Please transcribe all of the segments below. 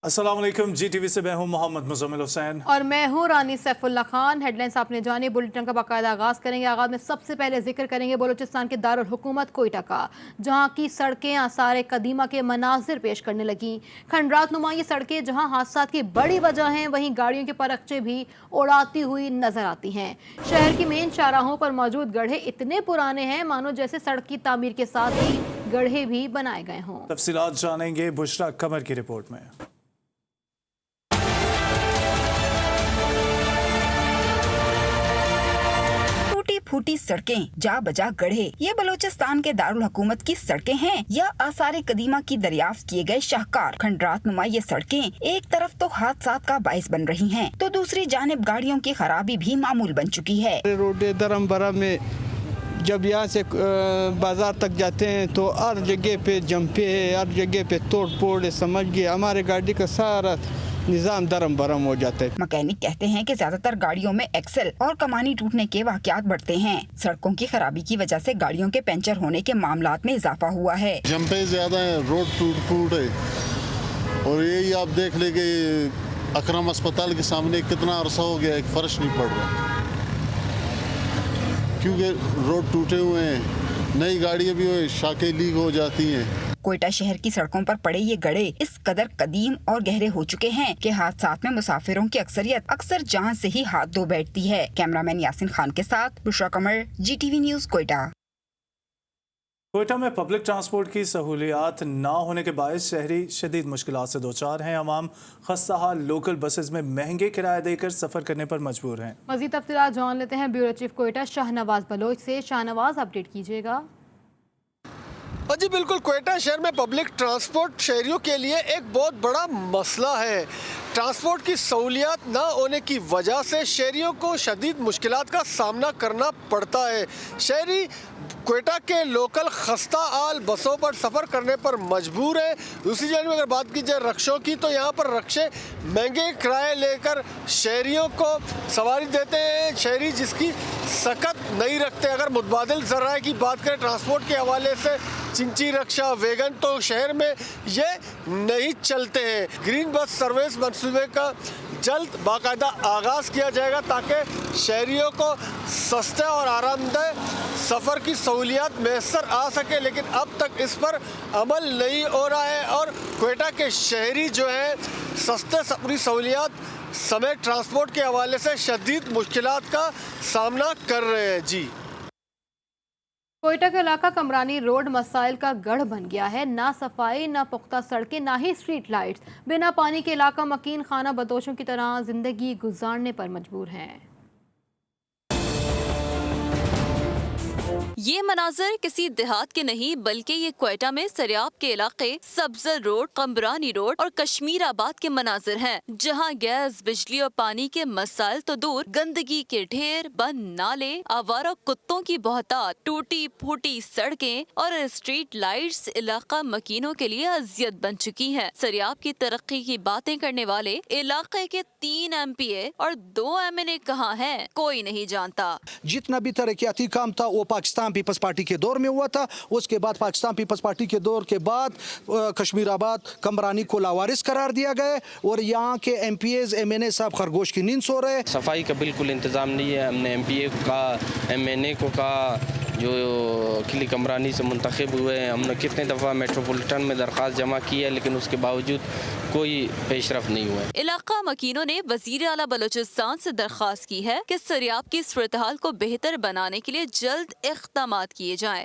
अस्सलाम वालेकुम। GTV से मैं हूं मोहम्मद मुज़म्मिल हुसैन और मैं हूं रानी सैफुल्ला खान। हेडलाइंस आपने जाने, बुलेटिन का बाकायदा आगाज करेंगे। आगाज में सबसे पहले जिक्र करेंगे बलूचिस्तान के दारुल हुकूमत कोयटा का, जहां की सड़कें आसार कदीमा के मनाजिर पेश करने लगी। खंडरात नुमा ये सड़कें जहां हादसात की बड़ी वजह हैं, वहीं गाड़ियों के परखचे भी उड़ाती हुई नजर आती हैं। शहर की मेन चौराहों पर मौजूद गड्ढे इतने पुराने हैं मानो जैसे सड़क की तामीर के साथ ही गड्ढे भी बनाए गए हों। तफसीलात जानेंगे बुशरा कमर की रिपोर्ट में। फूटी सड़कें, जा बजा गड्ढे, ये बलूचिस्तान के दारुल हुकूमत की सड़कें हैं या आसार कदीमा की दरियाफ्त किए गए शाहकार। खंडरात नुमा ये सड़कें एक तरफ तो हादसात का बाइस बन रही हैं, तो दूसरी जानिब गाड़ियों की खराबी भी मामूल बन चुकी है। रोड दरम बरा में जब यहाँ से बाजार तक जाते हैं तो हर जगह पे जंपे है, हर जगह पे तोड़ फोड़ है। समझ गए हमारे गाड़ी का सारा निजाम दरम बरम हो जाता है। मैकेनिक कहते हैं कि ज्यादातर गाड़ियों में एक्सल और कमानी टूटने के वाकयात बढ़ते हैं। सड़कों की खराबी की वजह से गाड़ियों के पंचर होने के मामलात में इजाफा हुआ है। जंपे ज्यादा है, रोड टूट फूट है। और यही आप देख ले कि अकरम अस्पताल के सामने कितना अरसा हो गया, एक फर्श नहीं पड़ रहा क्योंकि रोड टूटे हुए हैं। नई गाड़ियाँ भी शाखें लीक हो जाती हैं। कोयटा शहर की सड़कों पर पड़े ये गड्ढे इस कदर कदीम और गहरे हो चुके हैं कि हादसात में मुसाफिरों की अक्सरियत अक्सर जान से ही हाथ धो बैठती है। कैमरामैन यासिन खान के साथ बुशरा कमर, GTV न्यूज कोयटा। कोयटा में पब्लिक ट्रांसपोर्ट की सहूलियात ना होने के बायस शहरी शदीद मुश्किलात से दो चार हैं। अवाम खस्ता हाल लोकल बसेस में महंगे किराए देकर सफर करने पर मजबूर हैं। मजीद तफसीलात जान लेते हैं ब्यूरो चीफ कोयटा शाहनवाज बलोच से। शाहनवाज, अपडेट कीजिएगा। जी बिल्कुल, कोयटा शहर में पब्लिक ट्रांसपोर्ट शहरियों के लिए एक बहुत बड़ा मसला है। ट्रांसपोर्ट की सहूलियात ना होने की वजह से शहरियों को शदीद मुश्किलात का सामना करना पड़ता है। शहरी कोयटा के लोकल खस्ता हाल बसों पर सफ़र करने पर मजबूर है। दूसरी जानब अगर बात की जाए रक्शों की, तो यहाँ पर रक्शे महंगे किराए लेकर शहरियों को सवारी देते हैं। शहरी जिसकी सकत नहीं रखते। अगर मुतबादिल ज़राए की बात करें ट्रांसपोर्ट के हवाले से, चिंची रक्षा, वैगन, तो शहर में ये नहीं चलते हैं। ग्रीन बस सर्विस मनसूबे का जल्द बाकायदा आगाज़ किया जाएगा ताकि शहरियों को सस्ते और आरामदेह सफ़र की सहूलियात मैसर आ सके, लेकिन अब तक इस पर अमल नहीं हो रहा है। और कोयटा के शहरी जो है सस्ते सफरी सहूलियात समेत ट्रांसपोर्ट के हवाले से शदीद मुश्किलात का सामना कर रहे हैं। जी, कोयटा का इलाका कमरानी रोड मसाइल का गढ़ बन गया है। ना सफाई, ना पुख्ता सड़कें, ना ही स्ट्रीट लाइट्स। बिना पानी के इलाका मकीन खाना बदोशों की तरह जिंदगी गुजारने पर मजबूर है। ये मनाजर किसी देहात के नहीं बल्कि ये कोयटा में सरियाब के इलाके सब्जल रोड, कमरानी रोड और कश्मीराबाद के मनाजिर हैं, जहाँ गैस, बिजली और पानी के मसाइल तो दूर, गंदगी के ढेर, बंद नाले, आवारा कुत्तों की बहुतात, टूटी फूटी सड़कें और स्ट्रीट लाइट्स इलाका मकीनों के लिए अजियत बन चुकी हैं। सरियाब की तरक्की की बातें करने वाले इलाके के 3 MPA और 2 MNA कहाँ हैं, कोई नहीं जानता। जितना भी तरक्याती काम था वो पाकिस्तान पीपल्स पार्टी के दौर में हुआ था। उसके बाद पाकिस्तान पीपल्स पार्टी के दौर के बाद कश्मीराबाद, कमरानी को लावारिस करार दिया गया और यहाँ के MPAs MNA साहब खरगोश की नींद सो रहे। सफाई का बिल्कुल इंतजाम नहीं है। हमने MPA को कहा, MNA को कहा, जो किली कमरानी से मुंतखब हुए हैं, हमने कितने दफ़ा मेट्रोपॉलिटन में दरख्वास्त जमा की है, लेकिन उसके बावजूद कोई पेशरफ नहीं हुआ। इलाका मकीनों ने वज़ीर आला बलूचिस्तान से दरख्वास्त की है कि सरियाब की सूरत-हाल को बेहतर बनाने के लिए जल्द इक़दामात किए जाएं।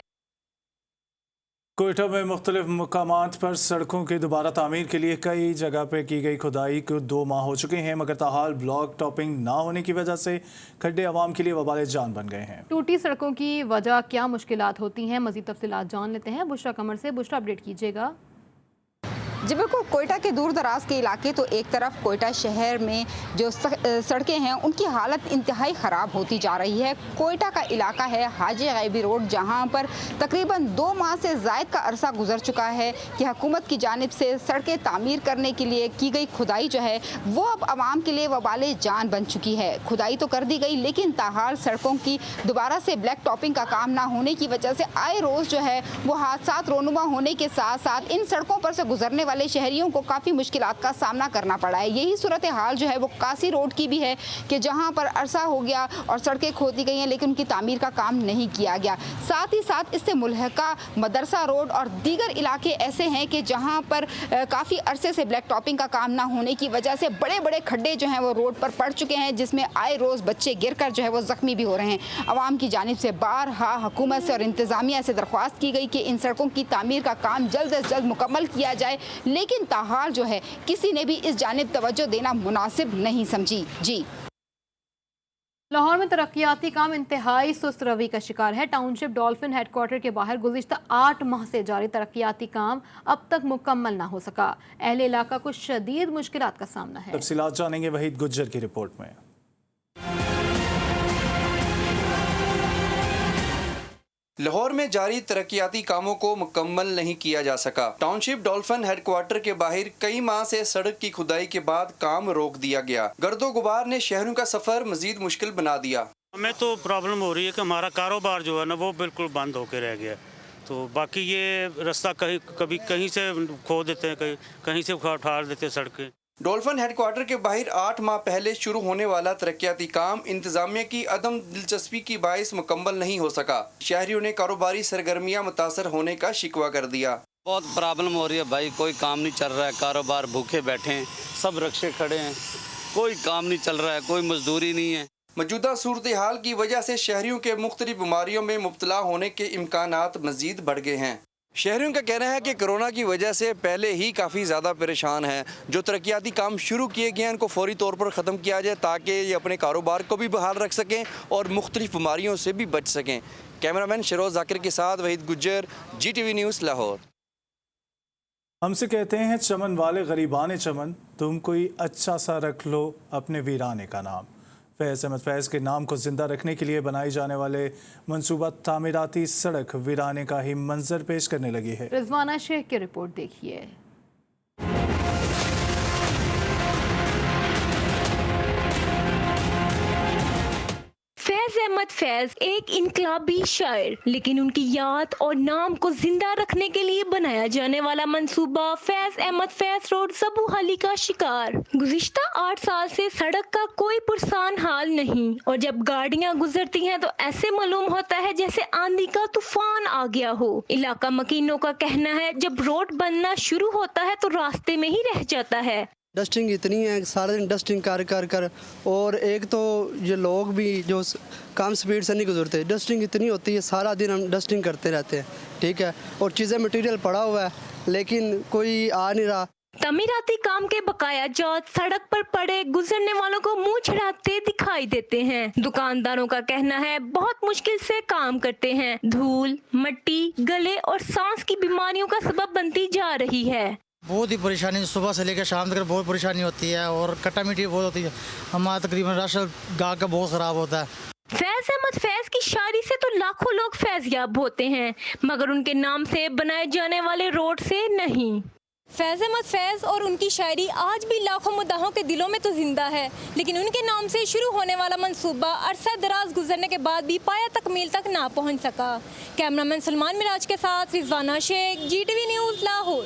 कोयटा में मुख्तलिफ मकामात पर सड़कों की दोबारा तामीर के लिए कई जगह पे की गई खुदाई को 2 माह हो चुके हैं, मगर ताहाल ब्लॉक टॉपिंग ना होने की वजह से खड्डे आवाम के लिए वबाले जान बन गए हैं। टूटी सड़कों की वजह क्या मुश्किलात होती हैं, मजीद तफसीलात जान लेते हैं बुशरा कमर से। बुशरा, अपडेट कीजिएगा। जी बिल्कुल, कोयटा के दूर दराज के इलाके, तो एक तरफ कोयटा शहर में जो सड़कें हैं उनकी हालत इंतहाई ख़राब होती जा रही है। कोयटा का इलाका है हाजी गैबी रोड, जहां पर तकरीबन 2 माह से ज़ायद का अरसा गुजर चुका है कि हुकूमत की जानिब से सड़कें तामीर करने के लिए की गई खुदाई जो है वो अब आवाम के लिए वबाले जान बन चुकी है। खुदाई तो कर दी गई, लेकिन ताहाल सड़कों की दोबारा से ब्लैक टॉपिंग का काम ना होने की वजह से आए रोज़ जो है वो हादसात रोनुमा होने के साथ साथ इन सड़कों पर से गुजरने वाले शहरियों को काफ़ी मुश्किलात का सामना करना पड़ा है। यही सूरत हाल जो है वो कासी रोड की भी है कि जहाँ पर अरसा हो गया और सड़कें खोदी गई हैं लेकिन उनकी तामीर का काम नहीं किया गया। साथ ही साथ इससे मुल्हका मदरसा रोड और दीगर इलाके ऐसे हैं कि जहाँ पर काफ़ी अरसे से ब्लैक टॉपिंग का काम ना होने की वजह से बड़े बड़े खड्डे जो हैं वो रोड पर पड़ चुके हैं, जिसमें आए रोज़ बच्चे गिरकर जो है वो ज़ख्मी भी हो रहे हैं। आवाम की जानिब से बारहा हुकूमत से और इंतज़ामिया से दरख्वास्त की गई कि इन सड़कों की तामीर का काम जल्द से जल्द मुकम्मल किया जाए, लेकिन ताहाल जो है किसी ने भी इस जानिब तवज्जो देना मुनासिब नहीं समझी। जी, लाहौर में तरक्याती काम इंतहाई सुस्त रवि का शिकार है। टाउनशिप डॉल्फिन हेडक्वार्टर के बाहर गुज़िश्ता 8 माह से जारी तरक्याती काम अब तक मुकम्मल ना हो सका। अहले इलाका को शदीद मुश्किलात का सामना है। तफसीलात जानेंगे वहीद गुज्जर की रिपोर्ट में। लाहौर में जारी तरक्याती कामों को मुकम्मल नहीं किया जा सका। टाउनशिप डॉल्फिन हेडक्वार्टर के बाहर कई माह से सड़क की खुदाई के बाद काम रोक दिया गया। गर्दो गुबार ने शहरों का सफर मजीद मुश्किल बना दिया। हमें तो प्रॉब्लम हो रही है कि हमारा कारोबार जो है ना वो बिल्कुल बंद होकर रह गया। तो बाकी ये रास्ता कभी कहीं से खो देते हैं, कहीं से उठा देते हैं सड़कें। डॉल्फिन हेडक्वार्टर के बाहर 8 माह पहले शुरू होने वाला तरक्याती काम इंतजामिया की अदम दिलचस्पी की बाइस मुकम्मल नहीं हो सका। शहरियों ने कारोबारी सरगर्मियां मुतासर होने का शिकवा कर दिया। बहुत प्रॉब्लम हो रही है भाई, कोई काम नहीं चल रहा है, कारोबार भूखे बैठे हैं, सब रक्शे खड़े हैं, कोई काम नहीं चल रहा है, कोई मजदूरी नहीं है। मौजूदा सूरत हाल की वजह से शहरियों के मुख्तलिफ बीमारियों में मुब्तला होने के इम्कानात मजीद बढ़ गए हैं। शहरियों का कहना है कि कोरोना की वजह से पहले ही काफ़ी ज़्यादा परेशान हैं। जो तरक्याती काम शुरू किए गए हैं उनको फौरी तौर पर ख़त्म किया जाए ताकि ये अपने कारोबार को भी बहाल रख सकें और मुख्तलिफ बीमारियों से भी बच सकें। कैमरामैन शरोज़ जाकिर के साथ वहीद गुज्जर, GTV न्यूज़ लाहौर। हमसे कहते हैं चमन वाले गरीबान चमन, तुम कोई अच्छा सा रख लो अपने वीराने का नाम। फैज़ अहमद फैज़ के नाम को जिंदा रखने के लिए बनाई जाने वाले मंसूबा तामीराती सड़क वीराने का ही मंजर पेश करने लगी है। रिजवाना शेख की रिपोर्ट देखिए। फैज़ अहमद फैज़ एक इनकलाबी शायर, लेकिन उनकी याद और नाम को जिंदा रखने के लिए बनाया जाने वाला मंसूबा फैज़ अहमद फैज़ रोड सबू हाली का शिकार। गुज़िश्ता 8 साल से सड़क का कोई पुरसान हाल नहीं, और जब गाड़ियां गुजरती हैं तो ऐसे मालूम होता है जैसे आंधी का तूफान आ गया हो। इलाका मकीनों का कहना है जब रोड बनना शुरू होता है तो रास्ते में ही रह जाता है। डस्टिंग इतनी है, सारा दिन डस्टिंग कर और एक तो ये लोग भी जो कम स्पीड से नहीं गुजरते, डस्टिंग इतनी होती है, सारा दिन हम डस्टिंग करते रहते हैं, ठीक है, और चीज़ें मटेरियल पड़ा हुआ है लेकिन कोई आ नहीं रहा। तमीराती काम के बकाया जात सड़क पर पड़े गुजरने वालों को मुंह छिड़ाते दिखाई देते हैं। दुकानदारों का कहना है बहुत मुश्किल से काम करते हैं, धूल, मिट्टी, गले और सांस की बीमारियों का सबब बनती जा रही है। बहुत ही परेशानी सुबह से लेकर शाम तक बहुत परेशानी होती है और कटा मिट्टी बहुत होती है। हमारा तकरीबन राशन गाँव का बहुत ख़राब होता है। फैज़ अहमद फैज़ की शायरी से तो लाखों लोग फैज़याब होते हैं, मगर उनके नाम से बनाए जाने वाले रोड से नहीं। फैज़ अहमद फैज़ और उनकी शायरी आज भी लाखों मुद्दाहों के दिलों में तो जिंदा है, लेकिन उनके नाम से शुरू होने वाला मंसूबा अरसा दराज गुजरने के बाद भी पाया तकमील तक ना पहुंच सका। कैमरामैन सलमान मिराज के साथ रिजवाना शेख, GTV न्यूज़ लाहौर।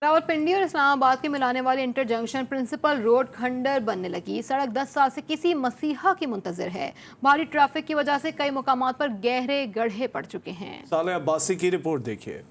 रावलपिंडी और इस्लामाबाद के मिलाने वाली इंटर जंक्शन प्रिंसिपल रोड खंडर बनने लगी। सड़क 10 साल से किसी मसीहा की मुंतजर है। भारी ट्रैफिक की वजह से कई मुकामात पर गहरे गड्ढे पड़ चुके हैं। साले अब्बासी की रिपोर्ट देखिए।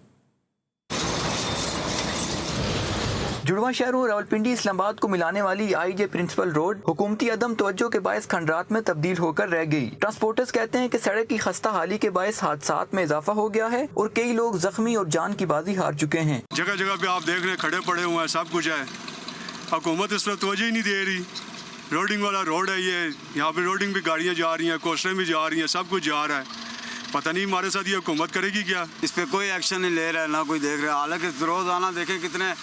जुड़वा शहरों रावलपिंडी इस्लामाबाद को मिलाने वाली IJ प्रिंसिपल रोड हुकूमती अदम तवज्जो के बायस खंडरात में तब्दील होकर रह गई। ट्रांसपोर्टर्स कहते हैं कि सड़क की खस्ता हाली के बायस हादसात में इजाफा हो गया है और कई लोग जख्मी और जान की बाजी हार चुके हैं। जगह जगह पे आप देख रहे हैं खड़े पड़े हुए हैं, सब कुछ है। हुकूमत इस पर तवज्जो ही नहीं दे रही। रोडिंग वाला रोड है ये, यहाँ पे रोडिंग भी गाड़ियाँ जा रही हैं, कोस्टें भी जा रही हैं, सब कुछ जा रहा है। पता नहीं हमारे साथ ये हुकूमत करेगी क्या। इस पे कोई एक्शन नहीं ले रहा है, ना कोई देख रहा है। हालांकि रोज़ाना देखें कितने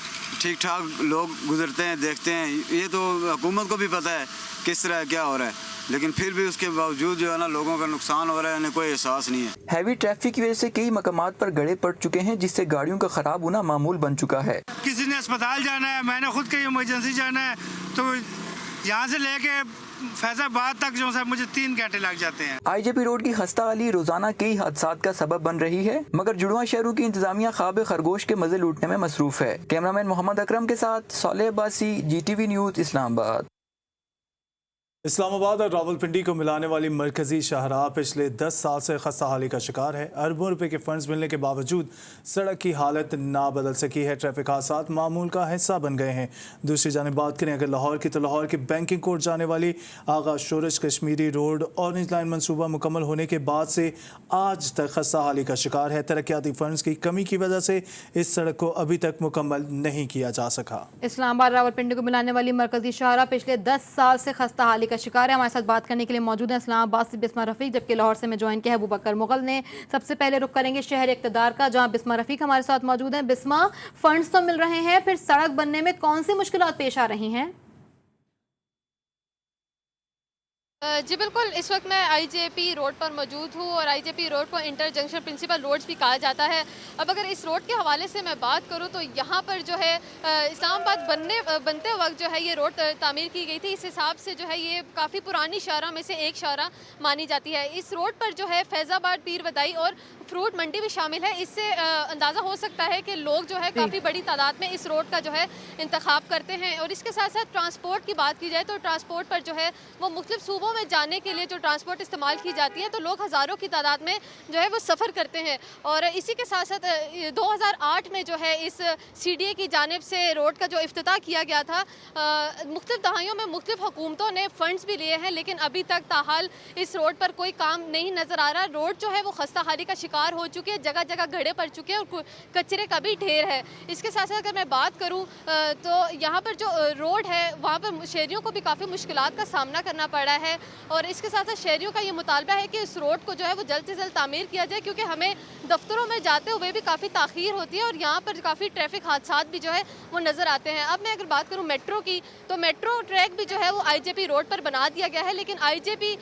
ठीक ठाक लोग गुजरते हैं, देखते हैं। ये तो हुकूमत को भी पता है किस तरह क्या हो रहा है, लेकिन फिर भी उसके बावजूद जो है ना लोगों का नुकसान हो रहा है, इन्हें कोई एहसास नहीं है। हैवी ट्रैफिक की वजह से कई मकामात पर गड्ढे पड़ चुके हैं, जिससे गाड़ियों का खराब होना मामूल बन चुका है। किसी ने अस्पताल जाना है, मैंने खुद कहीं इमरजेंसी जाना है, तो यहाँ से लेके फैजाबाद तक जो है मुझे 3 घंटे लग जाते हैं। IJP रोड की खस्ता हाली रोजाना कई हादसात का सबब बन रही है, मगर जुड़वा शहरों की इंतजामिया ख्वाब खरगोश के मजे लूटने में मसरूफ है। कैमरामैन मोहम्मद अकरम के साथ सालेह अब्बासी, GTV न्यूज, इस्लामाबाद। इस्लामाबाद और रावलपिंडी को मिलाने वाली मरकजी शाहराह पिछले 10 साल से खस्ता हाली का शिकार है। अरबों रुपए के फंड्स मिलने के बावजूद सड़क की हालत ना बदल सकी है। ट्रैफिक हादसात मामूल का हिस्सा बन गए हैं। दूसरी जानिब बात करें अगर लाहौर की, तो लाहौर के बैंकिंग कोर्ट जाने वाली आगा शोरश कश्मीरी रोड ऑरेंज लाइन मनसूबा मुकम्मल होने के बाद से आज तक खस्ता हाली का शिकार है। तरक्याती फंड्स की कमी की वजह से इस सड़क को अभी तक मुकम्मल नहीं किया जा सका। इस्लामाबाद रावलपिंडी को मिलाने वाली मरकजी शाहराह पिछले 10 साल से खस्ता हाली का शिकार है। हमारे साथ बात करने के लिए मौजूद हैं इस्लामाबाद से बिस्मा रफीक, जबकि लाहौर से मैं ज्वाइन किया है अबू बकर मुगल ने। सबसे पहले रुख करेंगे शहर इक़्तिदार का, जहां बिस्मा रफीक हमारे साथ मौजूद हैं। बिस्मा, फंड्स तो मिल रहे हैं, फिर सड़क बनने में कौन सी मुश्किलात पेश आ रही हैं? जी बिल्कुल, इस वक्त मैं IJP रोड पर मौजूद हूँ और IJP रोड को इंटर जंक्शन प्रिंसिपल रोड्स भी कहा जाता है। अब अगर इस रोड के हवाले से मैं बात करूँ तो यहाँ पर जो है इस्लामाबाद बनते वक्त जो है ये रोड तामीर की गई थी। इस हिसाब से जो है ये काफ़ी पुरानी शाहराह में से एक शाहराह मानी जाती है। इस रोड पर जो है फैज़ाबाद, पीर बदाई और फ्रूट मंडी भी शामिल है। इससे अंदाज़ा हो सकता है कि लोग जो है काफ़ी बड़ी तादाद में इस रोड का जो है इंतखाब करते हैं। और इसके साथ साथ ट्रांसपोर्ट की बात की जाए तो ट्रांसपोर्ट पर जो है वो मुख्तलिफ सूबों में जाने के लिए जो ट्रांसपोर्ट इस्तेमाल की जाती है तो लोग हज़ारों की तादाद में जो है वो सफ़र करते हैं। और इसी के साथ साथ 2008 में जो है इस CDA की जानिब से रोड का जो इफ्तिताह किया गया था, मुख्तलिफ दहाइयों में मुख्तलिफ हुकूमतों ने फ़ंड्स भी लिए हैं, लेकिन अभी तक ताहाल इस रोड पर कोई काम नहीं नज़र आ रहा। रोड जो है वो खस्ता हाली का शिकार हो चुकी है, जगह जगह गड्ढे पड़ चुके हैं और कचरे का भी ढेर है। इसके साथ साथ अगर मैं बात करूँ तो यहाँ पर जो रोड है वहाँ पर शहरियों को भी काफ़ी मुश्किलात का सामना करना पड़ा है। और इसके साथ साथ शहरियों का ये मुतालबा है कि इस रोड को जो है वो जल्द से जल्द तामीर किया जाए, क्योंकि हमें दफ्तरों में जाते हुए भी काफ़ी ताख़ीर होती है और यहाँ पर काफ़ी ट्रैफिक हादसात भी जो है वो नज़र आते हैं। अब मैं अगर बात करूँ मेट्रो की, तो मेट्रो ट्रैक भी जो है वो IJP रोड पर बना दिया गया है, लेकिन IJP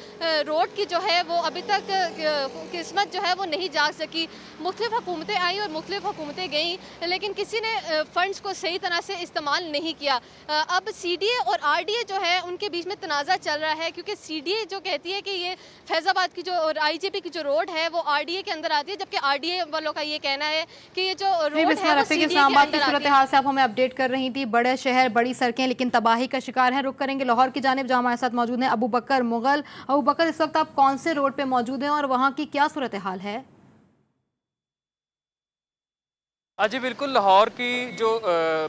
रोड की जो है वो अभी तक किस्मत जो है वो नहीं जाग सकी। मुख्तलिफ हुकूमतें आई और मुख्तलिफ हुकूमतें गईं, लेकिन किसी ने फ़ंड्स को सही तरह से इस्तेमाल नहीं किया। अब CDA और RDA जो है उनके बीच में तनाज़ा चल रहा है, क्योंकि CDA जो कहती है कि ये फैज़ाबाद की जो और IJP की जो रोड है वो RDA के अंदर आती है, जबकि RDA वालों का ये कहना है कि ये जो रोड है वो CDA के इस्लामाबाद की अंदर सूरत आती है। हाल से आप हमें अपडेट कर रही थी। बड़े शहर, बड़ी सड़कें, लेकिन तबाही का शिकार है। रुक करेंगे लाहौर की जानिब, जहाँ हमारे साथ मौजूद हैं अबू बकर मुगल। अबू बकर, इस वक्त आप कौन से रोड पे मौजूद हैं और वहाँ की क्या सूरत हाल है? जी बिल्कुल, लाहौर की जो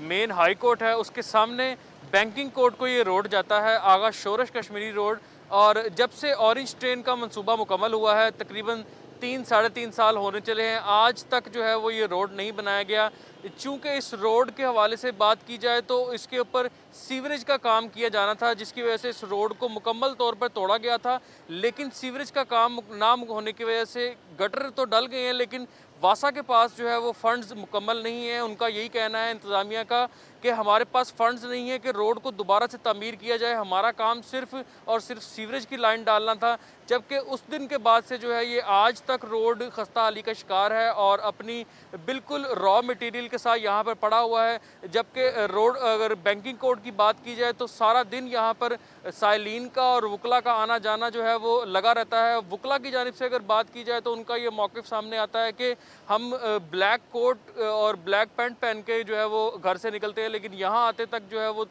मेन हाई कोर्ट है उसके सामने बैंकिंग कोर्ट को ये रोड जाता है, आगा शोरश कश्मीरी रोड। और जब से ऑरेंज ट्रेन का मंसूबा मुकम्मल हुआ है, तकरीबन 3-3.5 साल होने चले हैं, आज तक जो है वो ये रोड नहीं बनाया गया। चूँकि इस रोड के हवाले से बात की जाए तो इसके ऊपर सीवरेज का काम किया जाना था, जिसकी वजह से इस रोड को मुकम्मल तौर पर तोड़ा गया था। लेकिन सीवरेज का काम ना होने की वजह से गटर तो डल गए हैं, लेकिन वासा के पास जो है वो फंड्स मुकम्मल नहीं है। उनका यही कहना है इंतज़ामिया का कि हमारे पास फंड्स नहीं है कि रोड को दोबारा से तामीर किया जाए, हमारा काम सिर्फ और सिर्फ सीवरेज की लाइन डालना था। जबकि उस दिन के बाद से जो है ये आज तक रोड खस्ता हाली का शिकार है और अपनी बिल्कुल रॉ मटेरियल के साथ यहाँ पर पड़ा हुआ है। जबकि रोड, अगर बैंकिंग कोर्ट की बात की जाए तो सारा दिन यहाँ पर साइलिन का और वकला का आना जाना जो है वो लगा रहता है। वकला की जानिब से अगर बात की जाए तो उनका ये मौक़िफ़ सामने आता है कि हम ब्लैक कोट और ब्लैक पैंट पहन के जो है वो घर से निकलते हैं, लेकिन यहाँ आते तक जो है वो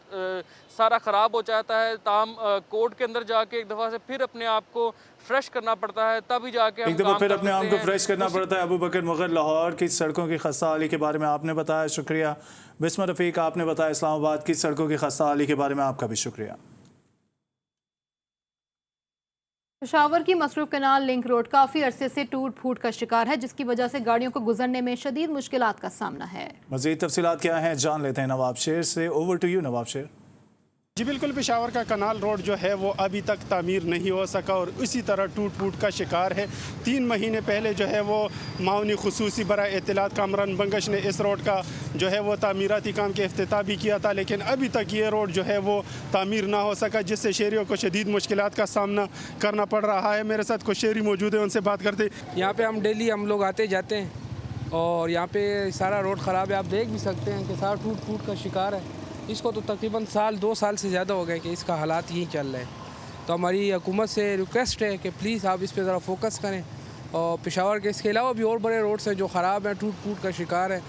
सारा ख़राब हो जाता है। ताम कोर्ट के अंदर जाके एक दफ़ा से फिर अपने आप को फ्रेश करना पड़ता है, तभी जाके एक दफ़ा फिर अपने आप को फ्रेश करना पड़ता है। अबू बकर मुगल, लाहौर की सड़कों की खस्ता हाली के बारे में आपने बताया, शुक्रिया। बिस्मा रफ़ीक, आपने बताया इस्लामाबाद की सड़कों की खस्ता हाली के बारे में आपका भी शुक्रिया। पेशावर की मसरूफ कनाल लिंक रोड काफ़ी अरसे से टूट फूट का शिकार है, जिसकी वजह से गाड़ियों को गुजरने में शदीद मुश्किलात का सामना है। मज़ीद तफसीलात क्या हैं जान लेते हैं नवाब शेर से। ओवर टू यू नवाब शेर। जी बिल्कुल, पेशावर का कनाल रोड जो है वो अभी तक तामीर नहीं हो सका और इसी तरह टूट फूट का शिकार है। 3 महीने पहले जो है वो माउनी खुसूसी बराए इत्तलात कामरान बंगश ने इस रोड का जो है वो तामीराती काम के इफ्तिताह भी किया था, लेकिन अभी तक ये रोड जो है वो तामीर ना हो सका, जिससे शहरियों को शदीद मुश्किलात का सामना करना पड़ रहा है। मेरे साथ कुछ शहरी मौजूद है, उनसे बात करते। यहाँ पे हम डेली हम लोग आते जाते हैं और यहाँ पे सारा रोड ख़राब है, आप देख भी सकते हैं कि सारा टूट फूट का शिकार है। इसको तो तकरीबन 1-2 साल से ज़्यादा हो गए कि इसका हालात यही चल रहा है। तो हमारी हुकूमत से रिक्वेस्ट है कि प्लीज़ आप इस पर ज़रा फोकस करें। और पेशावर के इसके अलावा भी और बड़े रोड्स हैं जो ख़राब हैं, टूट फूट का शिकार है,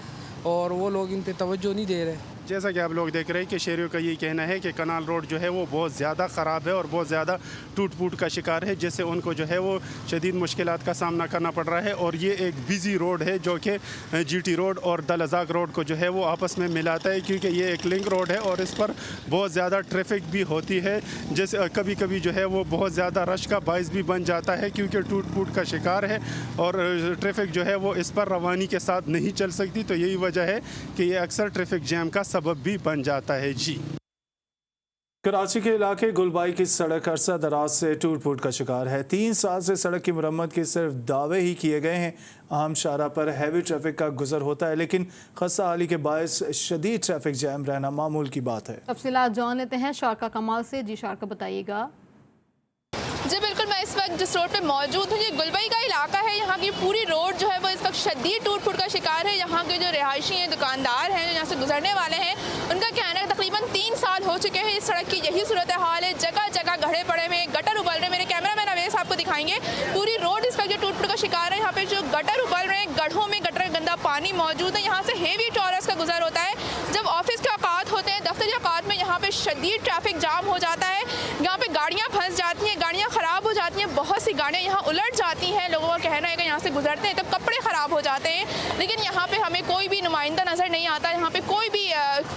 और वो लोग इन पे तवज्जो नहीं दे रहे। जैसा कि आप लोग देख रहे हैं कि शहरियों का यही कहना है कि कनाल रोड जो है वो बहुत ज़्यादा ख़राब है और बहुत ज़्यादा टूट फूट का शिकार है, जिससे उनको जो है वो शदीद मुश्किलात का सामना करना पड़ रहा है। और ये एक बिज़ी रोड है जो कि GT रोड और दलजाक रोड को जो है वो आपस में मिलाता है, क्योंकि ये एक लिंक रोड है और इस पर बहुत ज़्यादा ट्रैफिक भी होती है, जैसे कभी कभी जो है वो बहुत ज़्यादा रश का बाइस भी बन जाता है, क्योंकि टूट फूट का शिकार है और ट्रैफिक जो है वो इस पर रवानी के साथ नहीं चल सकती। तो यही वजह है कि ये अक्सर ट्रैफिक जैम का सबब भी बन जाता है। जी, कराची के इलाके गुलबाई की सड़क अरसा दराज से टूट फूट का शिकार है। 3 साल से सड़क की मुरम्मत के सिर्फ दावे ही किए गए हैं। अहम शाहराह पर हैवी ट्रैफिक का गुजर होता है, लेकिन खस्ता हाली के बायस शदीद ट्रैफिक जैम रहना मामूल की बात है। तफसीलात जान लेते हैं शारका कमाल से। जी शारका, बताइएगा। जी बिल्कुल, मैं इस वक्त जिस रोड पे मौजूद हूँ ये गुलबई का इलाका है। यहाँ की पूरी रोड जो है वो इस वक्त शदीद टूट फूट का शिकार है। यहाँ के जो रिहायशी हैं, दुकानदार हैं, जो यहाँ से गुजरने वाले हैं, उनका कहना है तकरीबन 3 साल हो चुके हैं इस सड़क की यही सूरत हाल है। जगह जगह गड्ढे पड़े हुए, गटर उबल रहे। मेरे कैमरा मैन अवेश आपको दिखाएंगे पूरी रोड इस वक्त जो टूट फूट का शिकार है। यहाँ पे जो गटर उबल रहे हैं, गड्ढों में गटर गंदा पानी मौजूद है। यहाँ से हेवी टॉरस का गुजर होता है। जब ऑफिस के औकात होते हैं, दफ्तर के औकात में यहाँ पे शदीद ट्रैफिक जाम हो जाता है। यहाँ पे गाड़ियाँ फंस जाती हैं, गाड़ियाँ ख़राब हो जाती हैं, बहुत सी गाड़ियाँ यहाँ उलट जाती हैं। लोगों का कहना है कि यहाँ से गुजरते हैं तो कपड़े ख़राब हो जाते हैं, लेकिन यहाँ पे हमें कोई भी नुमाइंदा नज़र नहीं आता। यहाँ पे कोई भी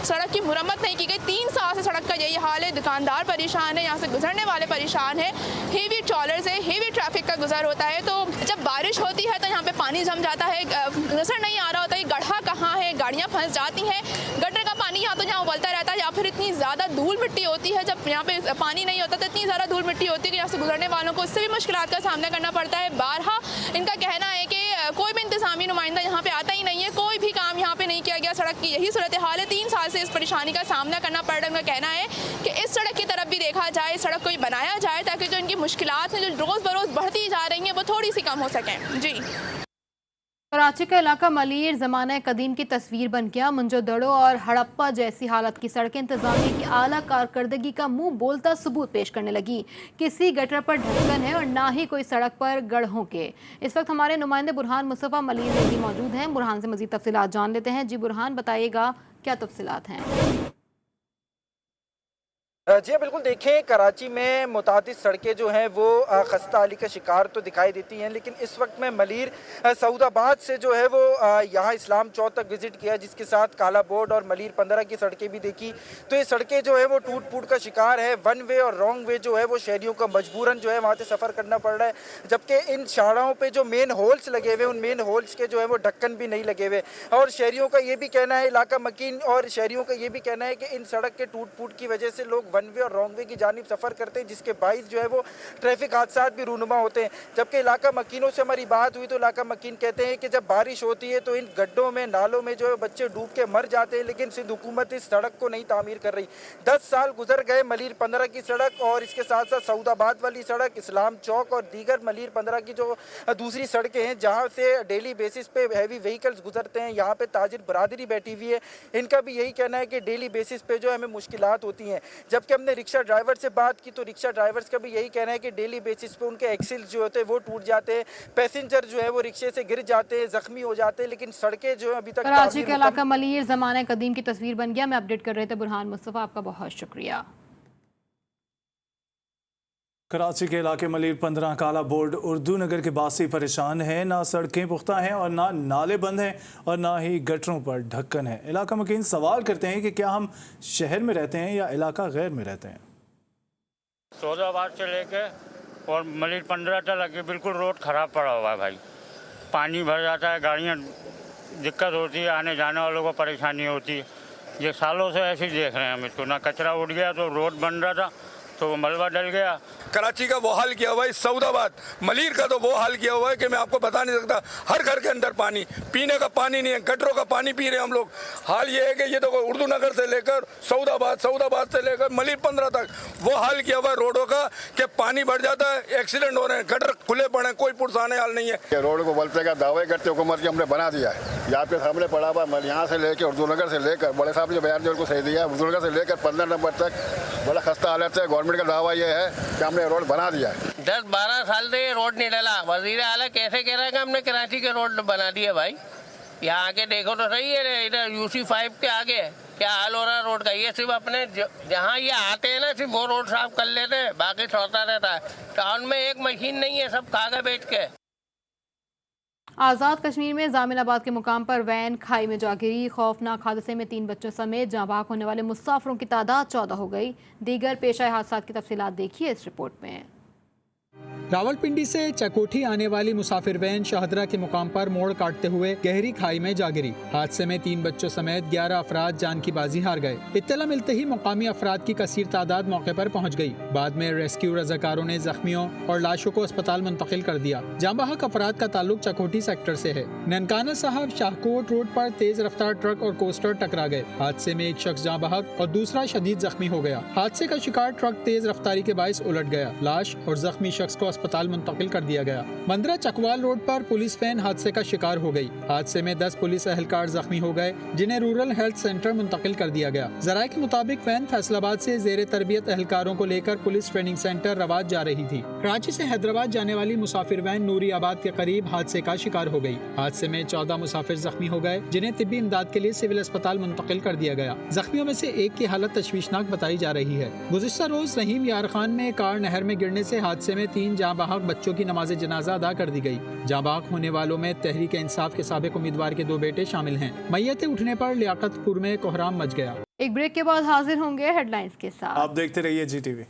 सड़क की मुरम्मत नहीं की गई। 3 साल से सड़क का यही हाल है। दुकानदार परेशान है, यहाँ से गुजरने वाले परेशान हैं। हेवी ट्रॉलर्स है, हेवी ट्रैफिक का गुजर होता है। तो जब बारिश होती है तो यहाँ पे पानी जम जाता है, नज़र नहीं आ रहा होता है गड्ढा कहाँ है, गाड़ियाँ फंस जाती हैं। गटर का पानी यहाँ तो यहाँ उबलता रहता है, या फिर इतनी ज़्यादा धूल मिट्टी होती है। जब यहाँ पे पानी नहीं होता तो इतनी ज़्यादा धूल मिट्टी होती है कि यहाँ से गुजरने वालों को उससे भी मुश्किलात का सामना करना पड़ता है। बारहा इनका कहना है कि कोई भी इंतजामी नुमाइंदा यहाँ पे आता ही नहीं है, कोई भी काम यहाँ पे नहीं किया गया। सड़क की यही सूरत हाल है। 3 साल से इस परेशानी का सामना करना पड़ रहा है। उनका कहना है कि इस सड़क की तरफ भी देखा जाए, सड़क को बनाया जाए, ताकि जो इनकी मुश्किलात हैं जो रोज़ बरोज़ बढ़ती जा रही हैं वो थोड़ी सी कम हो सकें। जी, कराची का इलाका मलीर ज़माना कदीम की तस्वीर बन गया। मुंजोदड़ो और हड़प्पा जैसी हालत की सड़कें इंतजामिया की आला कारकर्दगी का मुंह बोलता सबूत पेश करने लगी। किसी गटर पर ढक्कन है और ना ही कोई सड़क पर गड्ढों के। इस वक्त हमारे नुमाइंदे बुरहान मुस्तफ़ा मलीर में भी मौजूद हैं। बुरहान से मज़ीद तफसीलात जान लेते हैं। जी बुरहान, बताइएगा क्या तफसीलात हैं। जी बिल्कुल, देखें कराची में मुतादिद सड़कें जो हैं वो खस्ता हाली का शिकार तो दिखाई देती हैं, लेकिन इस वक्त मैं मलीर सऊदाबाद से जो है वो यहाँ इस्लाम चौक तक विज़िट किया, जिसके साथ काला बोर्ड और मलीर 15 की सड़कें भी देखी। तो ये सड़कें जो है वो टूट फूट का शिकार है। वन वे और रॉन्ग वे जो है वो शहरियों का मजबूरन जो है वहाँ से सफ़र करना पड़ रहा है, जबकि इन शाहराहों पर जो मेन होल्स लगे हुए उन मेन होल्स के जो है वो ढक्कन भी नहीं लगे हुए। और शहरियों का ये भी कहना है, इलाका मकीन और शहरियों का ये भी कहना है कि इन सड़क के टूट फूट की वजह से लोग वन वे और रॉन्ग वे की जानिब सफ़र करते हैं, जिसके बाइस जो है वो ट्रैफिक हादसा भी रूनुमा होते हैं। जबकि इलाका मकीनों से हमारी बात हुई तो इलाका मकीन कहते हैं कि जब बारिश होती है तो इन गड्ढों में, नालों में जो है बच्चे डूब के मर जाते हैं, लेकिन सिंध हुकूमत इस सड़क को नहीं तामीर कर रही। 10 साल गुजर गए। मलीर 15 की सड़क और इसके साथ साथ सऊदाबाद वाली सड़क, इस्लाम चौक और दीगर मलीर 15 की जो दूसरी सड़कें हैं जहाँ से डेली बेसिस पे हैवी व्हीकल्स गुजरते हैं, यहाँ पे ताजिर बरादरी बैठी हुई है, इनका भी यही कहना है कि डेली बेसिस पे जो हमें मुश्किलात होती हैं। जबकि हमने रिक्शा ड्राइवर से बात की तो रिक्शा ड्राइवर्स का भी यही कहना है कि डेली बेसिस पे उनके एक्सिल्स जो होते हैं वो टूट जाते हैं, पैसेंजर जो है वो रिक्शे से गिर जाते हैं, जख्मी हो जाते हैं, लेकिन सड़कें जो है अभी तक। कराची का इलाका मलीर ज़माना कदीम की तस्वीर बन गया। मैं अपडेट कर रहे थे बुरहान मुस्तफ़ा, आपका बहुत शुक्रिया। कराची के इलाके मलीर 15 काला बोर्ड उर्दू नगर के बासी परेशान हैं। ना सड़कें पुख्ता हैं और ना नाले बंद हैं और ना ही गटरों पर ढक्कन है। इलाका मकीन सवाल करते हैं कि क्या हम शहर में रहते हैं या इलाका गैर में रहते हैं। सौदाबाद से लेके और मलीर 15 तक लगे बिल्कुल रोड ख़राब पड़ा हुआ है भाई। पानी भर जाता है, गाड़ियाँ दिक्कत होती है, आने जाने वालों को परेशानी होती है। ये सालों से ऐसे ही देख रहे हैं हम इसको। ना कचरा उड़ गया तो रोड बन रहा था तो वो मलबा डल गया। कराची का वो हाल किया हुआ है, सऊदाबाद मलीर का तो वो हाल किया हुआ है कि मैं आपको बता नहीं सकता। हर घर के अंदर पानी, पीने का पानी नहीं है, गटरों का पानी पी रहे हैं हम लोग। हाल ये है कि ये तो उर्दू नगर से लेकर सऊदाबाद, सऊदाबाद से लेकर मलीर 15 तक वो हाल किया हुआ है रोडों का कि पानी भर जाता है, एक्सीडेंट हो रहे हैं, गटर खुले पड़े हैं, कोई पुरसाने हाल नहीं है। रोड को बलते का दावे करते हुकूमत की हमने बना दिया है। ये आपके सामने पड़ा हुआ, यहाँ से लेकर उर्दू नगर से लेकर बड़े साहब ने बयान जो उनको सही दिया, उर्दू नगर से लेकर 15 नंबर तक बड़ा खस्ता हालत है। गवर्नमेंट का दावा ये है कि हमने रोड बना दिया है। 10-12 साल से ये रोड नहीं डला। वजीर आला कैसे कह रहा है कि हमने कराची के रोड बना दिए? भाई यहाँ आके देखो तो सही है, इधर UC5 के आगे क्या हाल हो रहा है रोड का। ये सिर्फ अपने जहाँ ये आते हैं ना, सिर्फ वो रोड साफ कर लेते हैं, बाकी छोड़ता रहता है। टाउन में एक मशीन नहीं है, सब खागा बेच के। आज़ाद कश्मीर में जामिनाबाद के मुकाम पर वैन खाई में जा गिरी। खौफनाक हादसे में 3 बच्चों समेत जाँ बहक होने वाले मुसाफिरों की तादाद 14 हो गई। दीगर पेश आए हादसा की तफसीलात देखिए इस रिपोर्ट में। रावलपिंडी से चकोठी आने वाली मुसाफिर वैन शाहदरा के मुकाम पर मोड़ काटते हुए गहरी खाई में जा गिरी। हादसे में 3 बच्चों समेत 11 अफराद जान की बाजी हार गए। इत्तला मिलते ही मुकामी अफराद की कसीर तादाद मौके पर पहुंच गई। बाद में रेस्क्यू रजाकारों ने जख्मियों और लाशों को अस्पताल मुंतकिल कर दिया। जाँ बहक अफराद का ताल्लुक चकोठी सेक्टर से है। ननकाना साहब शाहकोट रोड पर तेज रफ्तार ट्रक और कोस्टर टकरा गए। हादसे में एक शख्स जाँ बहक और दूसरा शदीद जख्मी हो गया। हादसे का शिकार ट्रक तेज रफ्तारी के बाइस उलट गया। लाश और जख्मी शख्स को अस्पताल मुंतकिल कर दिया गया। मंदरा चकवाल रोड पर पुलिस वैन हादसे का शिकार हो गई। हादसे में 10 पुलिस एहलकार जख्मी हो गए, जिन्हें रूरल हेल्थ सेंटर मुंतकिल कर दिया गया। जराये के मुताबिक वैन फैसलाबाद से जेर तरबियत एहलकारों को लेकर पुलिस ट्रेनिंग सेंटर रवात जा रही थी। कराची से हैदराबाद जाने वाली मुसाफिर वैन नूरी आबाद के करीब हादसे का शिकार हो गई। हादसे में 14 मुसाफिर जख्मी हो गए, जिन्हें तिब्बी इमदाद के लिए सिविल अस्पताल मुंतकिल कर दिया गया। जख्मियों में से एक की हालत तशवीशनाक बताई जा रही है। गुज़िश्ता रोज रहीम यार खान में कार नहर में गिरने से हादसे में 3 जाँ बहक बच्चों की नमाज जनाजा अदा कर दी गई। जाँ बहक होने वालों में तहरीक इंसाफ के साबिक उम्मीदवार के 2 बेटे शामिल हैं। मैयतें उठने पर लियाकतपुर में कोहराम मच गया। एक ब्रेक के बाद हाजिर होंगे हेडलाइंस के साथ। आप देखते रहिए GTV।